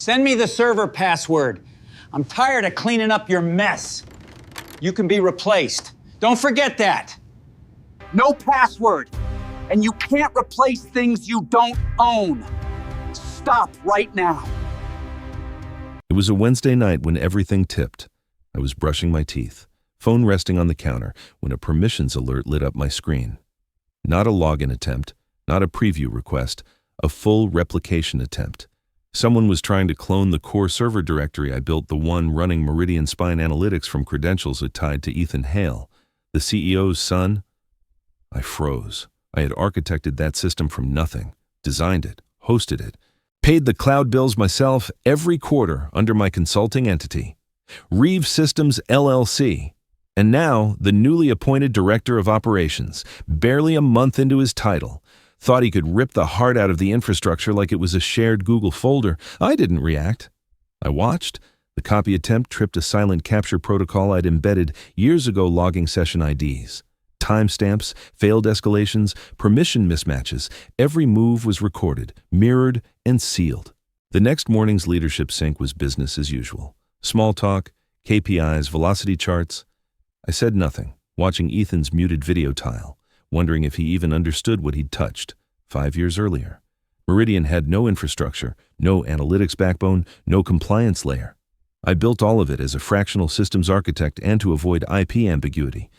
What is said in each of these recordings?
Send me the server password. I'm tired of cleaning up your mess. You can be replaced. Don't forget that. No password. And you can't replace things you don't own. Stop right now. It was a Wednesday night when everything tipped. I was brushing my teeth, phone resting on the counter, when a permissions alert lit up my screen. Not a login attempt, not a preview request, a full replication attempt. Someone was trying to clone the core server directory I built, the one running Meridian Spine Analytics, from credentials it tied to Ethan Hale, the CEO's son. I froze. I had architected that system from nothing, designed it, hosted it, paid the cloud bills myself every quarter under my consulting entity, Reeve Systems LLC. And now, the newly appointed Director of Operations, barely a month into his title, thought he could rip the heart out of the infrastructure like it was a shared Google folder. I didn't react. I watched. The copy attempt tripped a silent capture protocol I'd embedded years ago, logging session IDs. Timestamps, failed escalations, permission mismatches. Every move was recorded, mirrored, and sealed. The next morning's leadership sync was business as usual. Small talk, KPIs, velocity charts. I said nothing, watching Ethan's muted video tile, wondering if he even understood what he'd touched 5 years earlier. Meridian had no infrastructure, no analytics backbone, no compliance layer. I built all of it as a fractional systems architect and to avoid IP ambiguity.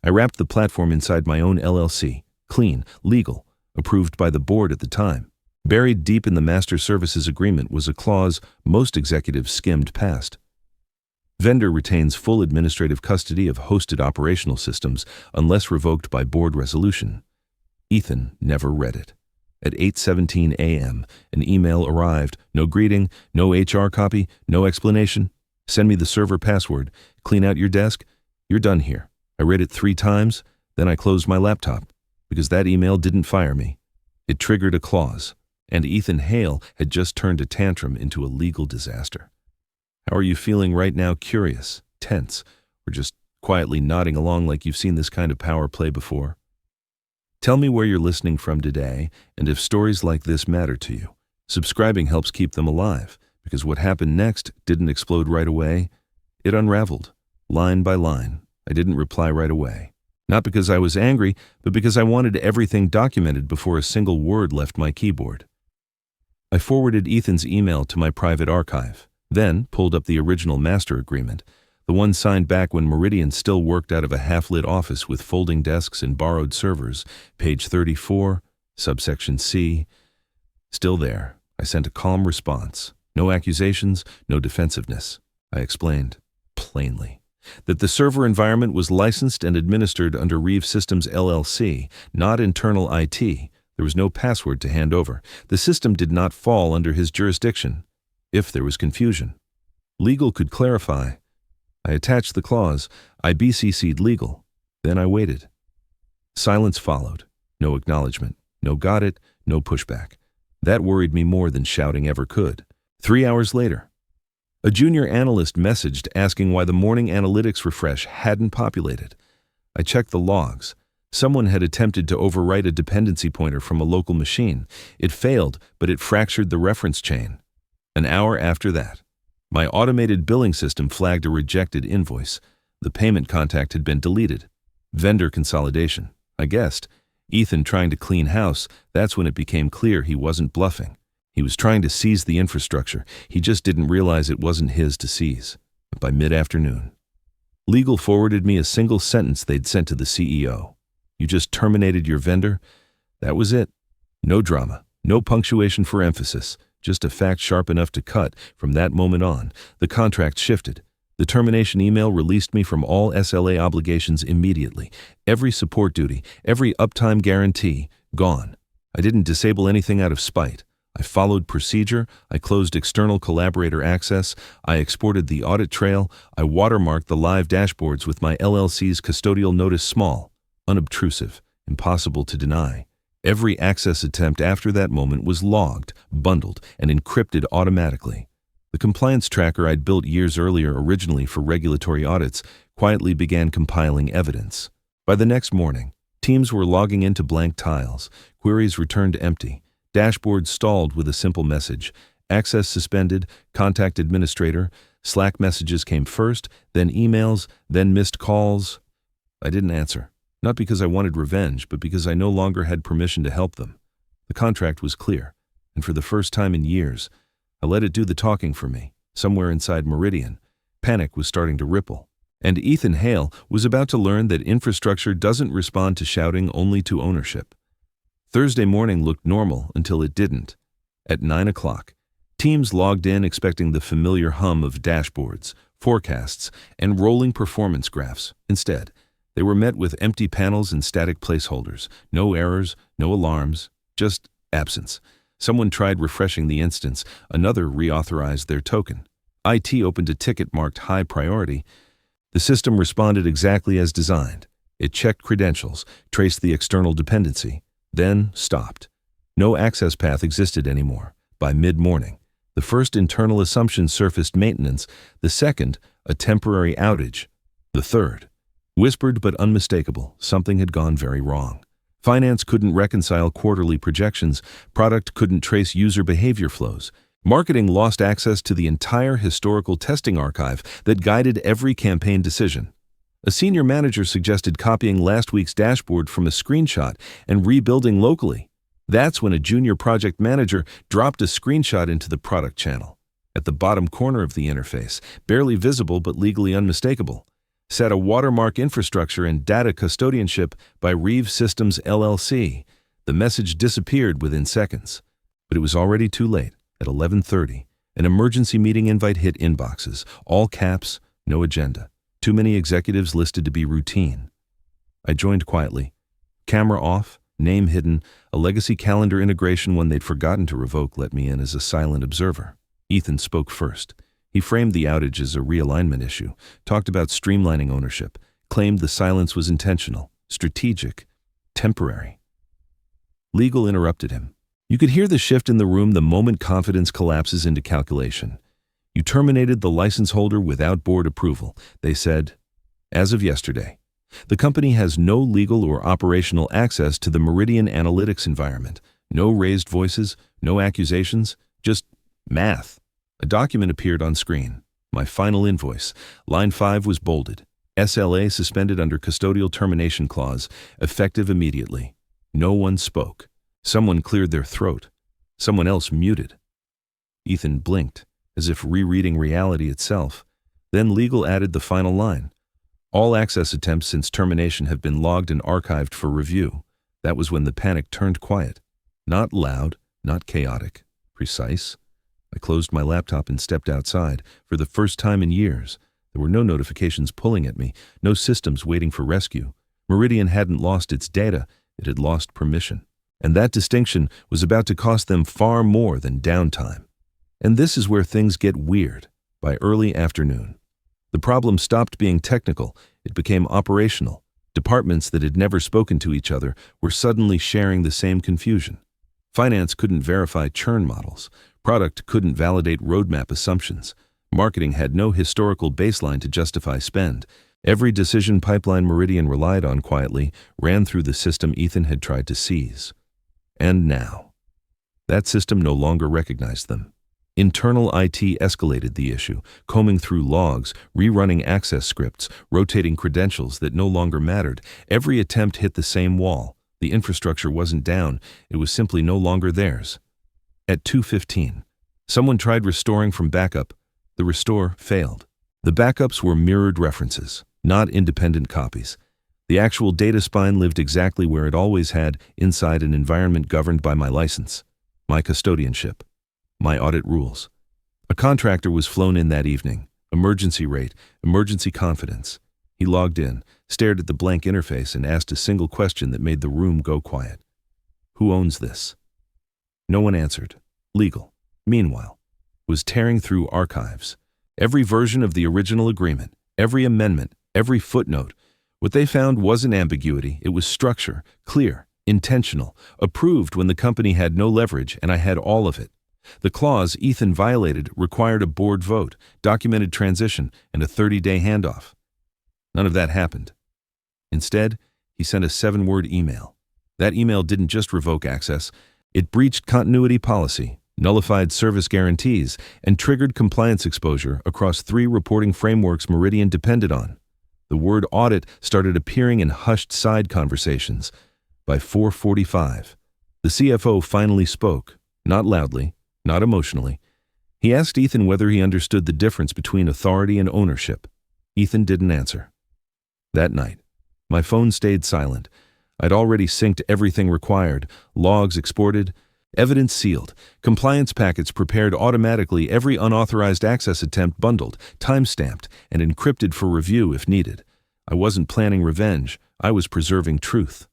I wrapped the platform inside my own LLC, clean, legal, approved by the board at the time. Buried deep in the master services agreement was a clause most executives skimmed past. Vendor retains full administrative custody of hosted operational systems unless revoked by board resolution. Ethan never read it. At 8:17 a.m., an email arrived. No greeting, no HR copy, no explanation. Send me the server password. Clean out your desk. You're done here. I read it 3 times, then I closed my laptop, because that email didn't fire me. It triggered a clause, and Ethan Hale had just turned a tantrum into a legal disaster. How are you feeling right now? Curious, tense, or just quietly nodding along like you've seen this kind of power play before? Tell me where you're listening from today, and if stories like this matter to you. Subscribing helps keep them alive, because what happened next didn't explode right away. It unraveled, line by line. I didn't reply right away. Not because I was angry, but because I wanted everything documented before a single word left my keyboard. I forwarded Ethan's email to my private archive, then pulled up the original master agreement, the one signed back when Meridian still worked out of a half-lit office with folding desks and borrowed servers, page 34, subsection C. Still there, I sent a calm response. No accusations, no defensiveness. I explained, plainly, that the server environment was licensed and administered under Reeve Systems LLC, not internal IT. There was no password to hand over. The system did not fall under his jurisdiction. If there was confusion, legal could clarify. I attached the clause. I BCC'd legal. Then I waited. Silence followed. No acknowledgement. No got it. No pushback. That worried me more than shouting ever could. 3 hours later, a junior analyst messaged asking why the morning analytics refresh hadn't populated. I checked the logs. Someone had attempted to overwrite a dependency pointer from a local machine. It failed, but it fractured the reference chain. An hour after that, my automated billing system flagged a rejected invoice. The payment contact had been deleted. Vendor consolidation. I guessed. Ethan trying to clean house. That's when it became clear he wasn't bluffing. He was trying to seize the infrastructure. He just didn't realize it wasn't his to seize. By mid-afternoon, legal forwarded me a single sentence they'd sent to the CEO. You just terminated your vendor? That was it. No drama. No punctuation for emphasis. Just a fact sharp enough to cut. From that moment on, the contract shifted. The termination email released me from all SLA obligations immediately. Every support duty, every uptime guarantee, gone. I didn't disable anything out of spite. I followed procedure. I closed external collaborator access. I exported the audit trail. I watermarked the live dashboards with my LLC's custodial notice small, unobtrusive, impossible to deny. Every access attempt after that moment was logged, bundled, and encrypted automatically. The compliance tracker I'd built years earlier originally for regulatory audits quietly began compiling evidence. By the next morning, teams were logging into blank tiles, queries returned empty, dashboards stalled with a simple message, Access suspended, contact administrator, Slack messages came first, then emails, then missed calls. I didn't answer, not because I wanted revenge, but because I no longer had permission to help them. The contract was clear, and for the first time in years, I let it do the talking for me. Somewhere inside Meridian, panic was starting to ripple. And Ethan Hale was about to learn that infrastructure doesn't respond to shouting, only to ownership. Thursday morning looked normal until it didn't. At 9 o'clock, teams logged in expecting the familiar hum of dashboards, forecasts, and rolling performance graphs. Instead, they were met with empty panels and static placeholders. No errors, no alarms, just absence. Someone tried refreshing the instance, another reauthorized their token. IT opened a ticket marked high priority. The system responded exactly as designed. It checked credentials, traced the external dependency, then stopped. No access path existed anymore. By mid-morning, the first internal assumption surfaced: maintenance. The second, a temporary outage. The third, whispered but unmistakable, something had gone very wrong. Finance couldn't reconcile quarterly projections. Product couldn't trace user behavior flows. Marketing lost access to the entire historical testing archive that guided every campaign decision. A senior manager suggested copying last week's dashboard from a screenshot and rebuilding locally. That's when a junior project manager dropped a screenshot into the product channel. At the bottom corner of the interface, barely visible but legally unmistakable, sat a watermark: infrastructure and data custodianship by Reeve Systems LLC. The message disappeared within seconds. But it was already too late. At 11:30, an emergency meeting invite hit inboxes, all caps, no agenda. Too many executives listed to be routine. I joined quietly. Camera off, name hidden, a legacy calendar integration one they'd forgotten to revoke let me in as a silent observer. Ethan spoke first. He framed the outage as a realignment issue, talked about streamlining ownership, claimed the silence was intentional, strategic, temporary. Legal interrupted him. You could hear the shift in the room the moment confidence collapses into calculation. You terminated the license holder without board approval, they said. As of yesterday, the company has no legal or operational access to the Meridian analytics environment. No raised voices, no accusations, just math. A document appeared on screen. My final invoice. Line 5 was bolded. SLA suspended under custodial termination clause, effective immediately. No one spoke. Someone cleared their throat. Someone else muted. Ethan blinked, as if rereading reality itself. Then legal added the final line. All access attempts since termination have been logged and archived for review. That was when the panic turned quiet. Not loud, not chaotic. Precise. I closed my laptop and stepped outside. For the first time in years, there were no notifications pulling at me, no systems waiting for rescue. Meridian hadn't lost its data, it had lost permission. And that distinction was about to cost them far more than downtime. And this is where things get weird. By early afternoon, the problem stopped being technical, it became operational. Departments that had never spoken to each other were suddenly sharing the same confusion. Finance couldn't verify churn models. Product couldn't validate roadmap assumptions. Marketing had no historical baseline to justify spend. Every decision pipeline Meridian relied on quietly ran through the system Ethan had tried to seize. And now, that system no longer recognized them. Internal IT escalated the issue, combing through logs, rerunning access scripts, rotating credentials that no longer mattered. Every attempt hit the same wall. The infrastructure wasn't down, it was simply no longer theirs. At 2:15, someone tried restoring from backup. The restore failed. The backups were mirrored references, not independent copies. The actual data spine lived exactly where it always had, inside an environment governed by my license, my custodianship, my audit rules. A contractor was flown in that evening. Emergency rate, emergency confidence. He logged in, stared at the blank interface, and asked a single question that made the room go quiet. Who owns this? No one answered. Legal, meanwhile, was tearing through archives. Every version of the original agreement, every amendment, every footnote. What they found wasn't ambiguity, it was structure, clear, intentional, approved when the company had no leverage and I had all of it. The clause Ethan violated required a board vote, documented transition, and a 30-day handoff. None of that happened. Instead, he sent a 7-word email. That email didn't just revoke access, it breached continuity policy, nullified service guarantees, and triggered compliance exposure across 3 reporting frameworks Meridian depended on. The word audit started appearing in hushed side conversations. By 4:45, the CFO finally spoke, not loudly, not emotionally. He asked Ethan whether he understood the difference between authority and ownership. Ethan didn't answer. That night, my phone stayed silent. I'd already synced everything required, logs exported, evidence sealed, compliance packets prepared automatically, every unauthorized access attempt bundled, time-stamped, and encrypted for review if needed. I wasn't planning revenge, I was preserving truth.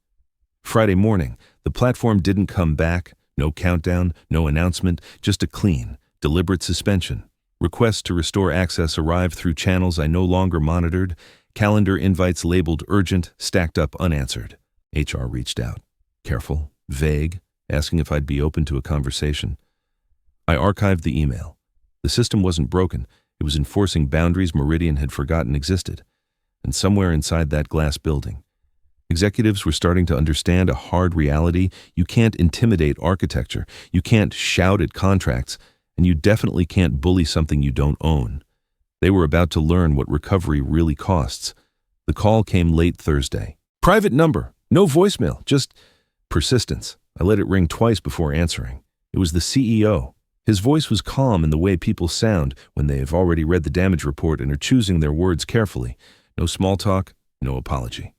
Friday morning, the platform didn't come back, no countdown, no announcement, just a clean, deliberate suspension. Requests to restore access arrived through channels I no longer monitored, calendar invites labeled urgent, stacked up unanswered. HR reached out, careful, vague, asking if I'd be open to a conversation. I archived the email. The system wasn't broken, it was enforcing boundaries Meridian had forgotten existed. And somewhere inside that glass building, executives were starting to understand a hard reality. You can't intimidate architecture, you can't shout at contracts, and you definitely can't bully something you don't own. They were about to learn what recovery really costs. The call came late Thursday. Private number, no voicemail, just persistence. I let it ring twice before answering. It was the CEO. His voice was calm in the way people sound when they have already read the damage report and are choosing their words carefully. No small talk, no apology.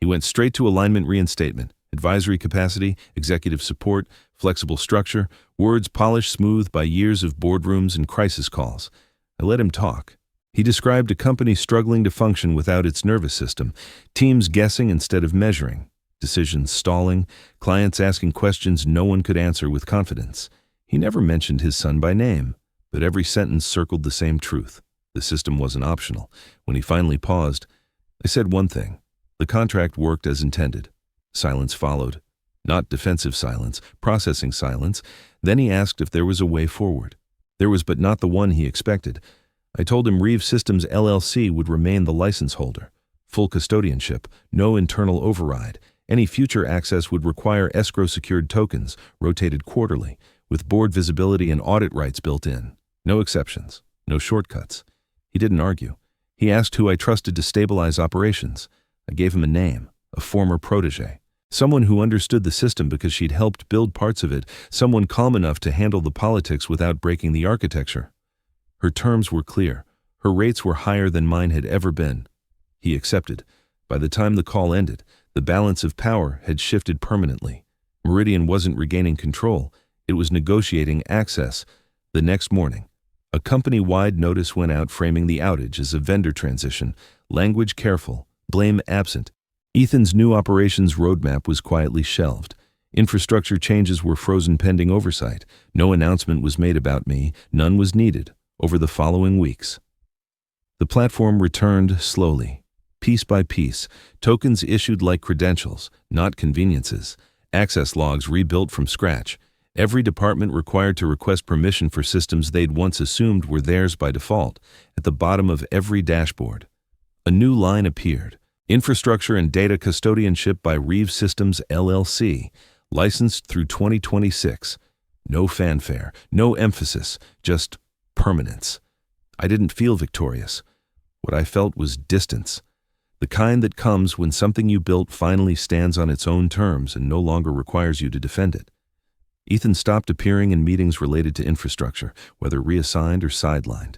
He went straight to alignment reinstatement, advisory capacity, executive support, flexible structure, words polished smooth by years of boardrooms and crisis calls. I let him talk. He described a company struggling to function without its nervous system, teams guessing instead of measuring, decisions stalling, clients asking questions no one could answer with confidence. He never mentioned his son by name, but every sentence circled the same truth. The system wasn't optional. When he finally paused, I said one thing. The contract worked as intended. Silence followed. Not defensive silence, processing silence. Then he asked if there was a way forward. There was, but not the one he expected. I told him Reeve Systems LLC would remain the license holder. Full custodianship, no internal override. Any future access would require escrow-secured tokens, rotated quarterly, with board visibility and audit rights built in. No exceptions, no shortcuts. He didn't argue. He asked who I trusted to stabilize operations. I gave him a name, a former protege. Someone who understood the system because she'd helped build parts of it, someone calm enough to handle the politics without breaking the architecture. Her terms were clear. Her rates were higher than mine had ever been. He accepted. By the time the call ended, the balance of power had shifted permanently. Meridian wasn't regaining control. It was negotiating access. The next morning, a company-wide notice went out framing the outage as a vendor transition, language careful, blame absent. Ethan's new operations roadmap was quietly shelved. Infrastructure changes were frozen pending oversight. No announcement was made about me. None was needed. Over the following weeks, the platform returned slowly, piece by piece, tokens issued like credentials, not conveniences, access logs rebuilt from scratch. Every department required to request permission for systems they'd once assumed were theirs by default. At the bottom of every dashboard, a new line appeared. Infrastructure and Data Custodianship by Reeve Systems LLC, licensed through 2026. No fanfare, no emphasis, just permanence. I didn't feel victorious. What I felt was distance. The kind that comes when something you built finally stands on its own terms and no longer requires you to defend it. Ethan stopped appearing in meetings related to infrastructure, whether reassigned or sidelined.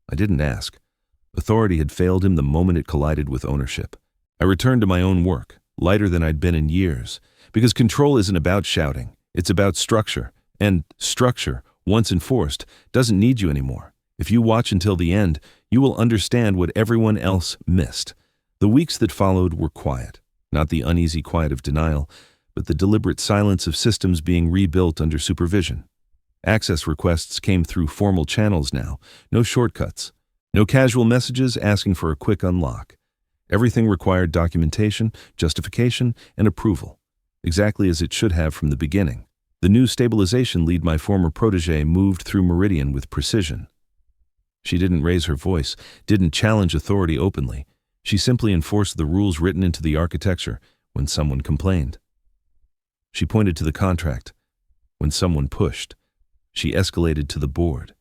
I didn't ask. Authority had failed him the moment it collided with ownership. I returned to my own work, lighter than I'd been in years, because control isn't about shouting, it's about structure, and structure, once enforced, doesn't need you anymore. If you watch until the end, you will understand what everyone else missed. The weeks that followed were quiet, not the uneasy quiet of denial, but the deliberate silence of systems being rebuilt under supervision. Access requests came through formal channels now, no shortcuts, no casual messages asking for a quick unlock. Everything required documentation, justification, and approval, exactly as it should have from the beginning. The new stabilization lead my former protege moved through Meridian with precision. She didn't raise her voice, didn't challenge authority openly. She simply enforced the rules written into the architecture when someone complained. She pointed to the contract when someone pushed. She escalated to the board.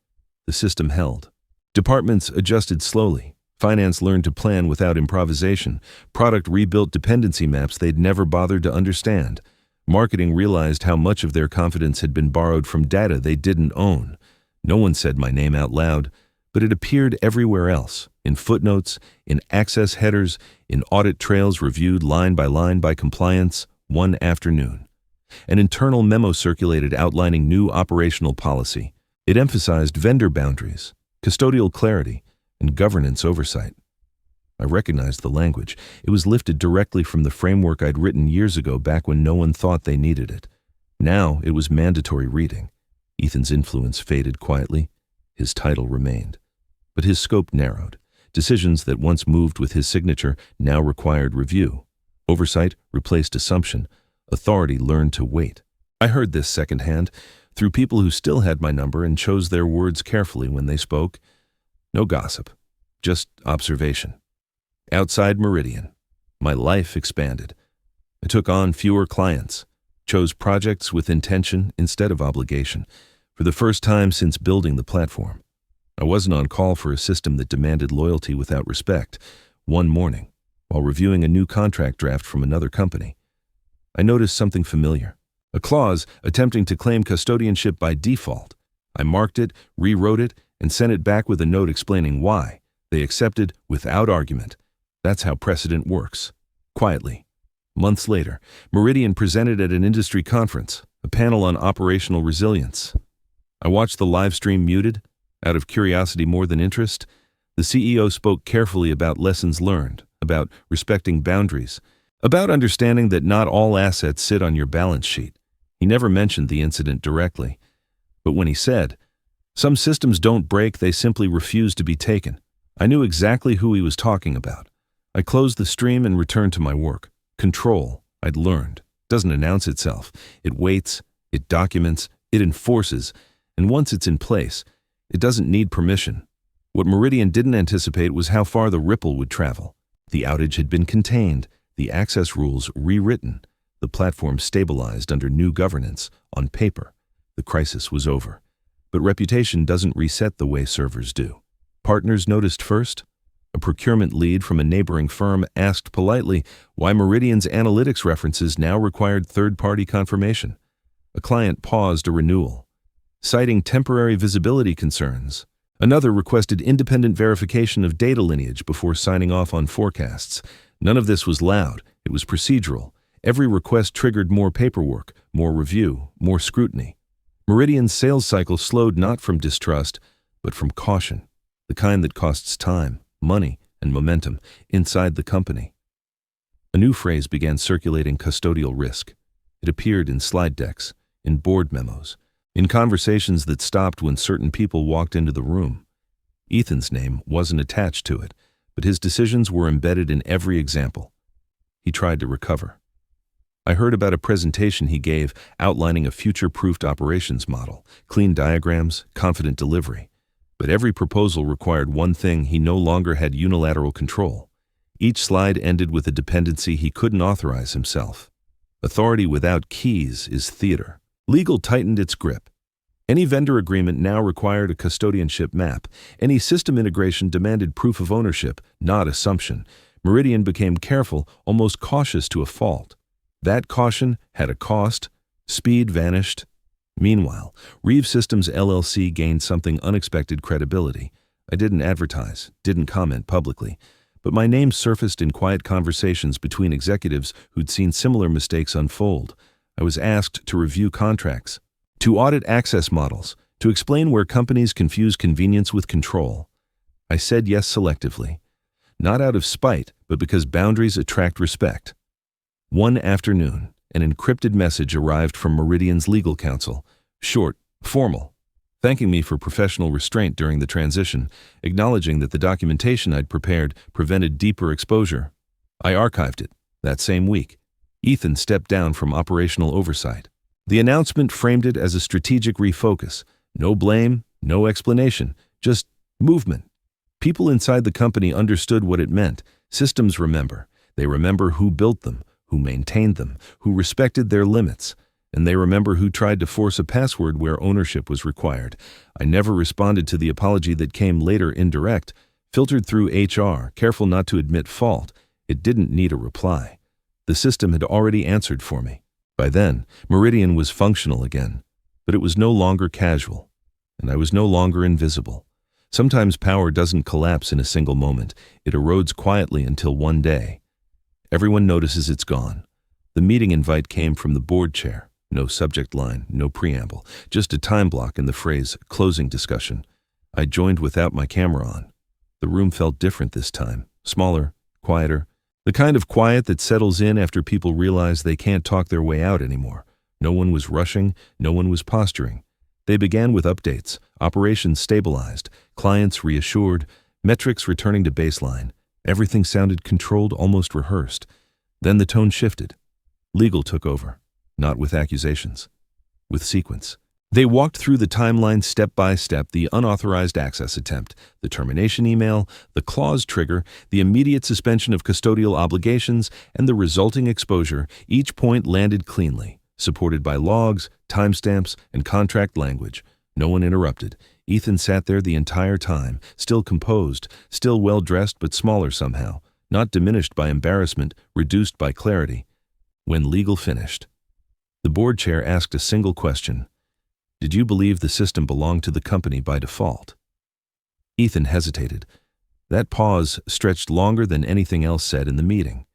The system held. Departments adjusted slowly. Finance learned to plan without improvisation. Product rebuilt dependency maps they'd never bothered to understand. Marketing realized how much of their confidence had been borrowed from data they didn't own. No one said my name out loud, but it appeared everywhere else, in footnotes, in access headers, in audit trails reviewed line by compliance one afternoon. An internal memo circulated outlining new operational policy. It emphasized vendor boundaries, custodial clarity, and governance oversight. I recognized the language. It was lifted directly from the framework I'd written years ago back when no one thought they needed it. Now it was mandatory reading. Ethan's influence faded quietly. His title remained. But his scope narrowed. Decisions that once moved with his signature now required review. Oversight replaced assumption. Authority learned to wait. I heard this secondhand, through people who still had my number and chose their words carefully when they spoke. No gossip, just observation. Outside Meridian, my life expanded. I took on fewer clients, chose projects with intention instead of obligation, for the first time since building the platform. I wasn't on call for a system that demanded loyalty without respect. One morning, while reviewing a new contract draft from another company, I noticed something familiar, a clause attempting to claim custodianship by default. I marked it, rewrote it, and sent it back with a note explaining why. They accepted without argument. That's how precedent works. Quietly. Months later, Meridian presented at an industry conference, a panel on operational resilience. I watched the live stream muted, out of curiosity more than interest. The CEO spoke carefully about lessons learned, about respecting boundaries, about understanding that not all assets sit on your balance sheet. He never mentioned the incident directly. But when he said, "Some systems don't break, they simply refuse to be taken," I knew exactly who he was talking about. I closed the stream and returned to my work. Control, I'd learned, doesn't announce itself. It waits, it documents, it enforces, and once it's in place, it doesn't need permission. What Meridian didn't anticipate was how far the ripple would travel. The outage had been contained, the access rules rewritten, the platform stabilized under new governance. On paper, the crisis was over. But reputation doesn't reset the way servers do. Partners noticed first. A procurement lead from a neighboring firm asked politely why Meridian's analytics references now required third-party confirmation. A client paused a renewal, citing temporary visibility concerns. Another requested independent verification of data lineage before signing off on forecasts. None of this was loud. It was procedural. Every request triggered more paperwork, more review, more scrutiny. Meridian's sales cycle slowed not from distrust, but from caution, the kind that costs time, money, and momentum inside the company. A new phrase began circulating: custodial risk. It appeared in slide decks, in board memos, in conversations that stopped when certain people walked into the room. Ethan's name wasn't attached to it, but his decisions were embedded in every example. He tried to recover. I heard about a presentation he gave outlining a future-proofed operations model, clean diagrams, confident delivery. But every proposal required one thing: he no longer had unilateral control. Each slide ended with a dependency he couldn't authorize himself. Authority without keys is theater. Legal tightened its grip. Any vendor agreement now required a custodianship map. Any system integration demanded proof of ownership, not assumption. Meridian became careful, almost cautious to a fault. That caution had a cost. Speed vanished. Meanwhile, Reeve Systems LLC gained something unexpected: credibility. I didn't advertise, didn't comment publicly, but my name surfaced in quiet conversations between executives who'd seen similar mistakes unfold. I was asked to review contracts, to audit access models, to explain where companies confuse convenience with control. I said yes selectively, not out of spite, but because boundaries attract respect. One afternoon, an encrypted message arrived from Meridian's legal counsel, short, formal, thanking me for professional restraint during the transition, acknowledging that the documentation I'd prepared prevented deeper exposure. I archived it that same week. Ethan stepped down from operational oversight. The announcement framed it as a strategic refocus. No blame, no explanation, just movement. People inside the company understood what it meant. Systems remember. They remember who built them, who maintained them, who respected their limits. and they remember who tried to force a password where ownership was required. I never responded to the apology that came later indirect, filtered through HR, careful not to admit fault. It didn't need a reply. The system had already answered for me. By then, Meridian was functional again, but it was no longer casual, and I was no longer invisible. Sometimes power doesn't collapse in a single moment. It erodes quietly until one day. Everyone notices it's gone. The meeting invite came from the board chair. No subject line, no preamble, just a time block and the phrase, closing discussion. I joined without my camera on. The room felt different this time, smaller, quieter, the kind of quiet that settles in after people realize they can't talk their way out anymore. No one was rushing, no one was posturing. They began with updates, operations stabilized, clients reassured, metrics returning to baseline. Everything sounded controlled, almost rehearsed. Then the tone shifted. Legal took over, not with accusations, with sequence. They walked through the timeline step by step, the unauthorized access attempt, the termination email, the clause trigger, the immediate suspension of custodial obligations, and the resulting exposure. Each point landed cleanly, supported by logs, timestamps, and contract language. No one interrupted. Ethan sat there the entire time, still composed, still well-dressed but smaller somehow, not diminished by embarrassment, reduced by clarity. When legal finished, the board chair asked a single question. Did you believe the system belonged to the company by default? Ethan hesitated. That pause stretched longer than anything else said in the meeting.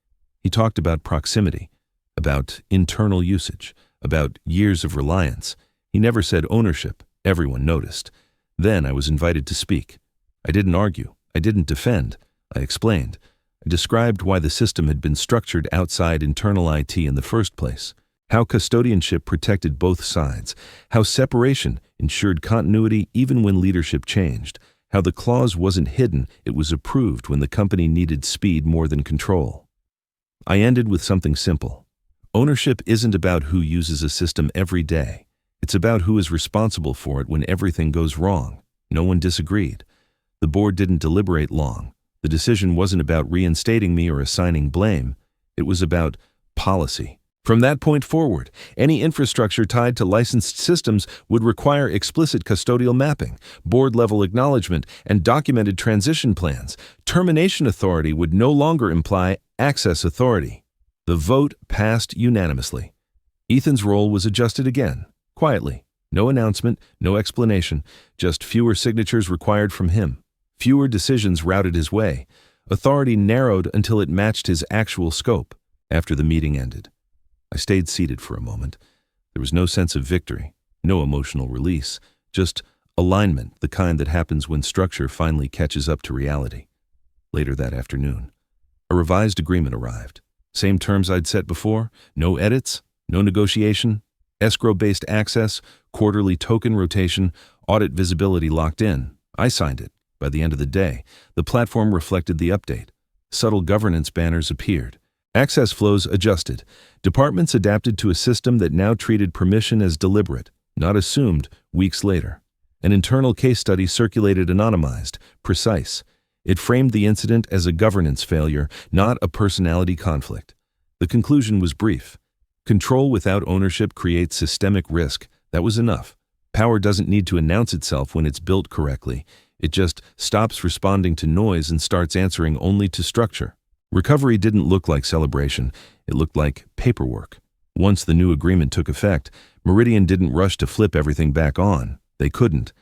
He talked about proximity, about internal usage, about years of reliance. He never said ownership. Everyone noticed. Then I was invited to speak. I didn't argue. I didn't defend. I explained. I described why the system had been structured outside internal IT in the first place, how custodianship protected both sides, how separation ensured continuity even when leadership changed, how the clause wasn't hidden, it was approved when the company needed speed more than control. I ended with something simple. Ownership isn't about who uses a system every day. It's about who is responsible for it when everything goes wrong. No one disagreed. The board didn't deliberate long. The decision wasn't about reinstating me or assigning blame. It was about policy. From that point forward, any infrastructure tied to licensed systems would require explicit custodial mapping, board-level acknowledgement, and documented transition plans. Termination authority would no longer imply access authority. The vote passed unanimously. Ethan's role was adjusted again, quietly. No announcement, no explanation, just fewer signatures required from him. Fewer decisions routed his way. Authority narrowed until it matched his actual scope. After the meeting ended, I stayed seated for a moment. There was no sense of victory, no emotional release, just alignment, the kind that happens when structure finally catches up to reality. Later that afternoon, a revised agreement arrived. Same terms I'd set before, no edits, no negotiation, escrow-based access, quarterly token rotation, audit visibility locked in. I signed it. By the end of the day, the platform reflected the update. Subtle governance banners appeared. Access flows adjusted. Departments adapted to a system that now treated permission as deliberate, not assumed, weeks later. An internal case study circulated anonymized, precise. It framed the incident as a governance failure, not a personality conflict. The conclusion was brief. Control without ownership creates systemic risk. That was enough. Power doesn't need to announce itself when it's built correctly. It just stops responding to noise and starts answering only to structure. Recovery didn't look like celebration. It looked like paperwork. Once the new agreement took effect, Meridian didn't rush to flip everything back on. They couldn't.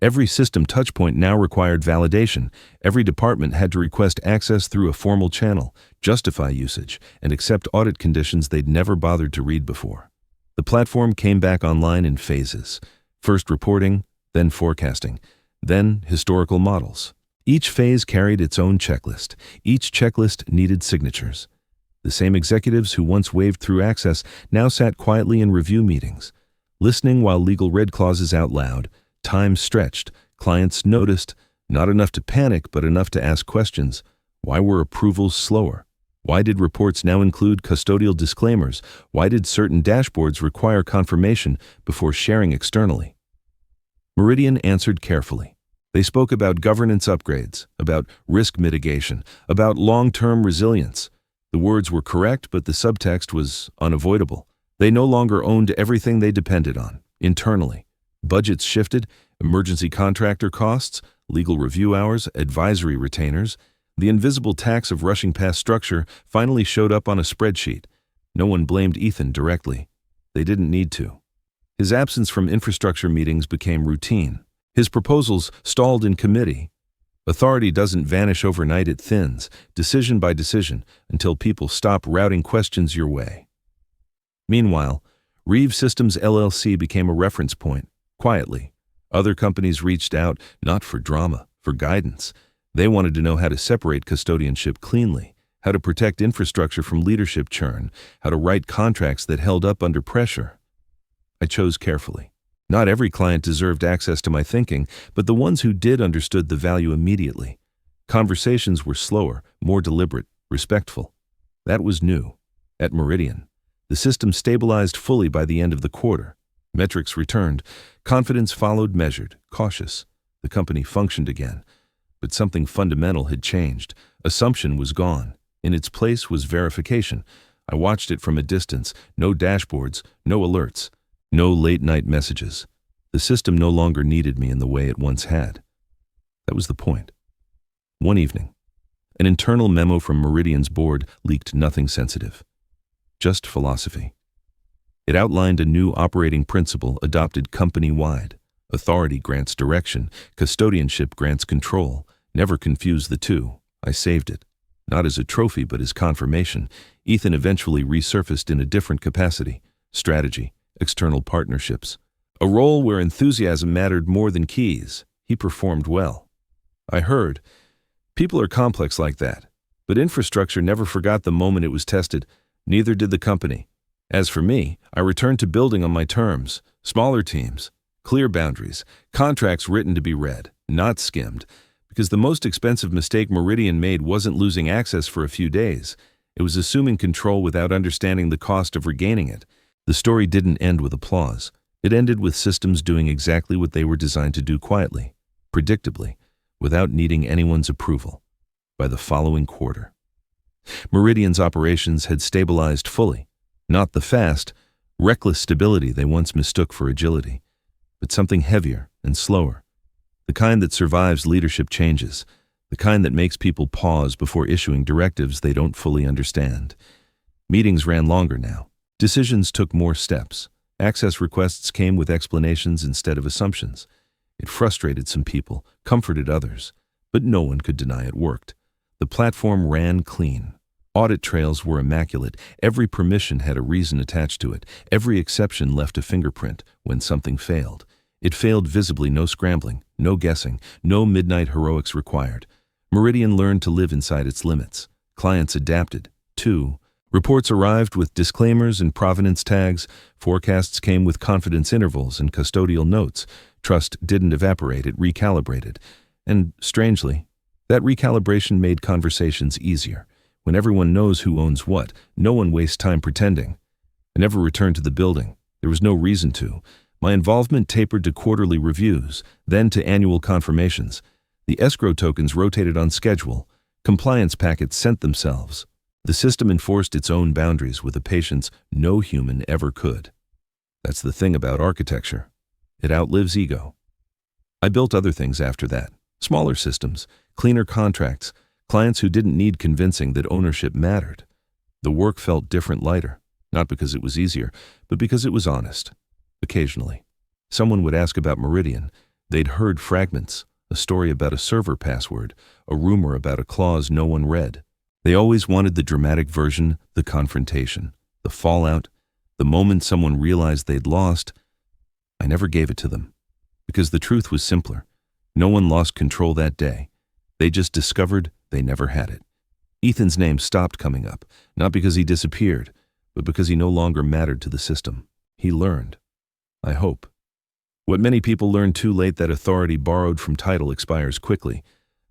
Every system touchpoint now required validation. Every department had to request access through a formal channel, justify usage, and accept audit conditions they'd never bothered to read before. The platform came back online in phases. First reporting, then forecasting, then historical models. Each phase carried its own checklist. Each checklist needed signatures. The same executives who once waved through access now sat quietly in review meetings, listening while legal read clauses out loud. Time stretched. Clients noticed. Not enough to panic, but enough to ask questions. Why were approvals slower? Why did reports now include custodial disclaimers? Why did certain dashboards require confirmation before sharing externally? Meridian answered carefully. They spoke about governance upgrades, about risk mitigation, about long-term resilience. The words were correct, but the subtext was unavoidable. They no longer owned everything they depended on, internally. Budgets shifted, emergency contractor costs, legal review hours, advisory retainers. The invisible tax of rushing past structure finally showed up on a spreadsheet. No one blamed Ethan directly. They didn't need to. His absence from infrastructure meetings became routine. His proposals stalled in committee. Authority doesn't vanish overnight, it thins, decision by decision, until people stop routing questions your way. Meanwhile, Reeve Systems LLC became a reference point, quietly. Other companies reached out, not for drama, for guidance. They wanted to know how to separate custodianship cleanly, how to protect infrastructure from leadership churn, how to write contracts that held up under pressure. I chose carefully. Not every client deserved access to my thinking, but the ones who did understood the value immediately. Conversations were slower, more deliberate, respectful. That was new. At Meridian, the system stabilized fully by the end of the quarter. Metrics returned. Confidence followed, measured, cautious. The company functioned again. But something fundamental had changed. Assumption was gone. In its place was verification. I watched it from a distance. No dashboards, no alerts, no late-night messages. The system no longer needed me in the way it once had. That was the point. One evening, an internal memo from Meridian's board leaked nothing sensitive. Just philosophy. It outlined a new operating principle adopted company-wide. Authority grants direction, custodianship grants control. Never confuse the two. I saved it. Not as a trophy, but as confirmation. Ethan eventually resurfaced in a different capacity. Strategy, external partnerships. A role where enthusiasm mattered more than keys. He performed well. I heard, people are complex like that. But infrastructure never forgot the moment it was tested. Neither did the company. As for me, I returned to building on my terms. Smaller teams, clear boundaries, contracts written to be read, not skimmed. Because the most expensive mistake Meridian made wasn't losing access for a few days. It was assuming control without understanding the cost of regaining it. The story didn't end with applause. It ended with systems doing exactly what they were designed to do quietly, predictably, without needing anyone's approval. By the following quarter, Meridian's operations had stabilized fully. Not the fast, reckless stability they once mistook for agility, but something heavier and slower. The kind that survives leadership changes, the kind that makes people pause before issuing directives they don't fully understand. Meetings ran longer now. Decisions took more steps. Access requests came with explanations instead of assumptions. It frustrated some people, comforted others, but no one could deny it worked. The platform ran clean. Audit trails were immaculate. Every permission had a reason attached to it. Every exception left a fingerprint when something failed. It failed visibly, no scrambling, no guessing, no midnight heroics required. Meridian learned to live inside its limits. Clients adapted, too. Reports arrived with disclaimers and provenance tags. Forecasts came with confidence intervals and custodial notes. Trust didn't evaporate, it recalibrated. And, strangely, that recalibration made conversations easier. When everyone knows who owns what, no one wastes time pretending. I never returned to the building. There was no reason to. My involvement tapered to quarterly reviews, then to annual confirmations. The escrow tokens rotated on schedule. Compliance packets sent themselves. The system enforced its own boundaries with a patience no human ever could. That's the thing about architecture. It outlives ego. I built other things after that. Smaller systems, cleaner contracts, clients who didn't need convincing that ownership mattered. The work felt different, lighter, not because it was easier, but because it was honest. Occasionally, someone would ask about Meridian. They'd heard fragments, a story about a server password, a rumor about a clause no one read. They always wanted the dramatic version, the confrontation, the fallout, the moment someone realized they'd lost. I never gave it to them, because the truth was simpler. No one lost control that day. They just discovered they never had it. Ethan's name stopped coming up, not because he disappeared, but because he no longer mattered to the system. He learned. I hope. What many people learn too late, that authority borrowed from title expires quickly,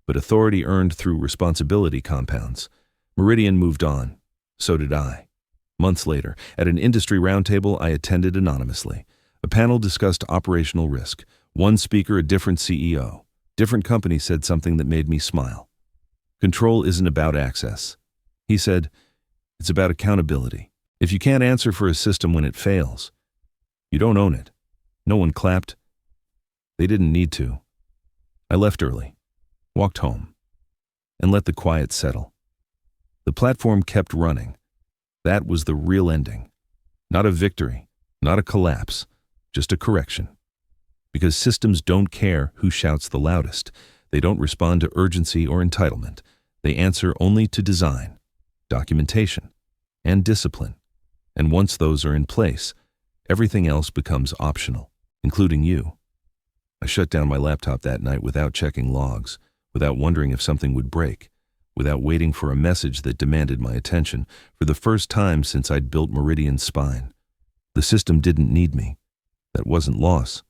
but authority earned through responsibility compounds. Meridian moved on. So did I. Months later, at an industry roundtable I attended anonymously, a panel discussed operational risk. One speaker, a different CEO. Different company, said something that made me smile. Control isn't about access. He said, it's about accountability. If you can't answer for a system when it fails, you don't own it. No one clapped. They didn't need to. I left early, walked home, and let the quiet settle. The platform kept running. That was the real ending. Not a victory, not a collapse, just a correction. Because systems don't care who shouts the loudest. They don't respond to urgency or entitlement. They answer only to design, documentation, and discipline. And once those are in place, everything else becomes optional, including you. I shut down my laptop that night without checking logs, without wondering if something would break, without waiting for a message that demanded my attention, for the first time since I'd built Meridian's spine. The system didn't need me. That wasn't loss.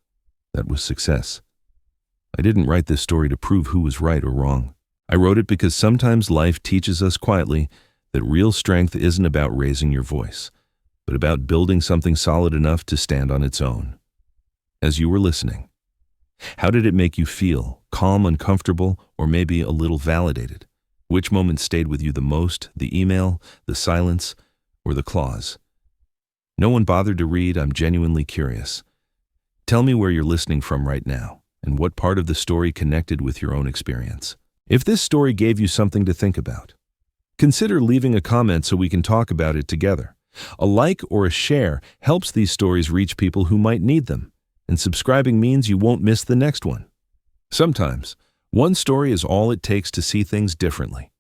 That was success. I didn't write this story to prove who was right or wrong. I wrote it because sometimes life teaches us quietly that real strength isn't about raising your voice, but about building something solid enough to stand on its own. As you were listening, how did it make you feel? Calm, uncomfortable, or maybe a little validated? Which moment stayed with you the most? The email, the silence, or the clause? No one bothered to read. I'm genuinely curious. Tell me where you're listening from right now, and what part of the story connected with your own experience. If this story gave you something to think about, consider leaving a comment so we can talk about it together. A like or a share helps these stories reach people who might need them, and subscribing means you won't miss the next one. Sometimes, one story is all it takes to see things differently.